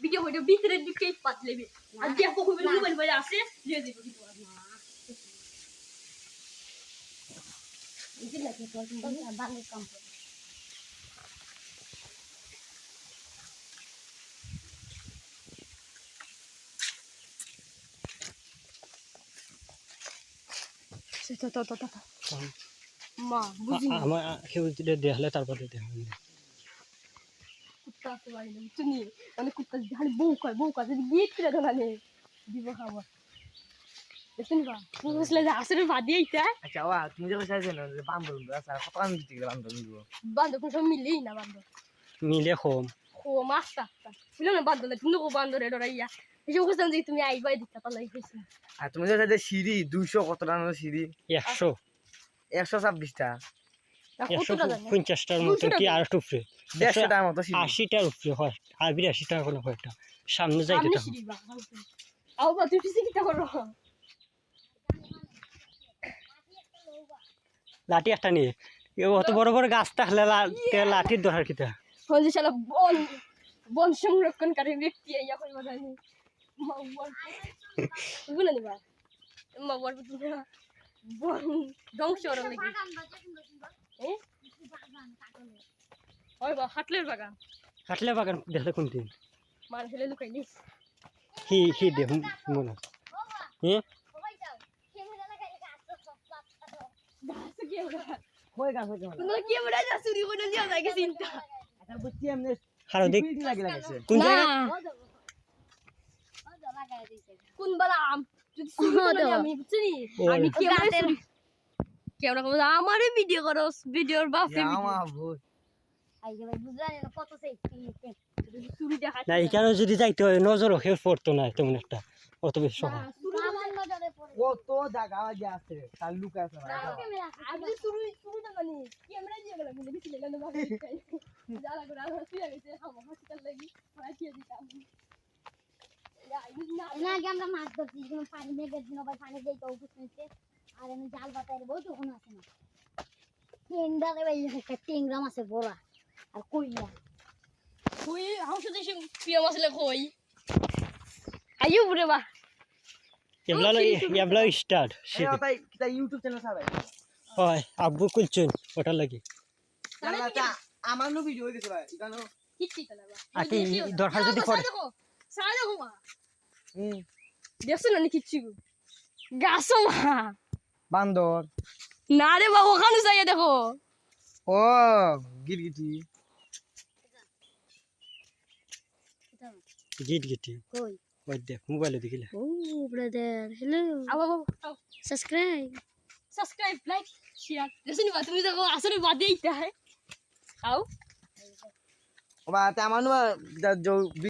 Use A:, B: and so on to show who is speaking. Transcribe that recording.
A: video হইলো ভিতরে দিকে পাত লেবে আর দিয়া কো কইবে মোবাইল বলে আছে দিয়ে দিব ভিডিও না ইজি লাগে তো বাংলা কাম তো মা বুঝি
B: আমার কেউ যদি দেখলে তারপরে দেখা
A: কুত্তা তো বাড়ি না বুঝনি মানে কুত্তা ঝাড়ি বউ কয় যদি গিট করে ধরালে দিব খাবার দেখুন বা বুঝলে যে আসলে বাদি এইটা
C: আচ্ছা ওয়া তুমি যে কইছাছ না যে বান্দর আছে কত আমি দিতে গেলাম বান্দর নিব
A: বান্দর কোন সব মিলেই না বান্দর
B: মিলে কম
A: ও মাস্তা বুঝলো না বান্দর না তুমি বান্দরে ডরাইয়া এই যে বুঝতাম যে তুমি আইবাই দিতা তালাই কইছি
C: আর তুমি যে কইছাছ সিঁড়ি 200 কত টাকা সিঁড়ি
B: 100
C: 126টা
B: 150টার মতো কি আর একটু উপরে
C: 150 টাকার মতো সিঁড়ি
B: 80টার উপরে হয় আর 82 টাকা কোনো হয় একটা সামনে যাইতে তো
A: আও বা তুই পিছে কিটা করো
B: লাঠি একটা নিয়ে অত বড় বড় গাছ থাকলে লাঠির দরকার কিটা
A: হল শালা বন সংরক্ষণকারী ব্যক্তি ইয়া কইবা জানি মাওয়ার বুঝলা নিবা মাওয়ার তুমি বন ধ্বংস করার লাগি ওই বা হাটলের বাগান
B: কাটলে বাগান দেখলে কোন দিন
A: মার ফেলে লুকাইলি
B: হি দে মনে হ্যাঁ
C: কই গাছ হইছে
A: তোমরা কি আমরা যা চুরি করে নিয়ে যাই চিন্তা
C: আচ্ছা বুঝছি এমনি
B: হারো দেখ
C: লাগে লাগছে
B: কোন জায়গা
A: কোন বালা আম যদি চুরি করে আমি বুঝছি আমি কি কেমন কম আমারে ভিডিও করো ভিডিওর বাপে
C: আমা ভূত
A: আইগে ভাই বুঝলা না কত সেই চুরি দেখা
B: না এখানে যদি যাইতে হয় নজর রাখে পড়তো না তেমন একটা অত বেশি সহজ
A: আমার নজরে পড়ে
C: কত জায়গা আছে তার লুক আছে
A: আমি চুরি না মানে ক্যামেরা দিয়ে গেলাম কিন্তু কিছু লেগে না ভাবে যারা করে আর হসি গেছে আমার হসপিটাল লাগি রাখিয়ে দিতাম
D: না আগে আমরা মাছ ধরছি যখন পানি মেঘের দিন আবার পানি যাই তো বুঝতে আর আমি জাল বাতায় বহুত ওখানে আছে না টেংরা ভাই একটা টেংরা মাছে বড়া আর কইয়া
A: তুই হাউস দেশে পিয়া মাছলে কই আইও বুড়ে বা
B: এবলা স্টার্ট
C: তাই কিটা ইউটিউব চ্যানেল ছাড়াই
B: হয় আব্বু কুলচুন ওটা লাগি
C: আচ্ছা আমার নো ভিডিও হইছে ভাই ইকানো
A: কিচ্ছি তো না বা
B: আটি দরকার যদি পড়ে
A: সারা দেখো মা
C: হুম
A: দেখছো না কিচ্ছি গাছো মা
C: বান্দর
A: না রে বাবা ওখানে যাইয়া দেখো
C: ও গিরগিটি
B: গিট গিটি
D: কই
B: ওই দেখ মোবাইলে দেখিলে
D: ও brother hello
A: subscribe like share দেখনি বা তুমি দেখো আসলে বাদেই তাই আও
C: ও বা আমার নো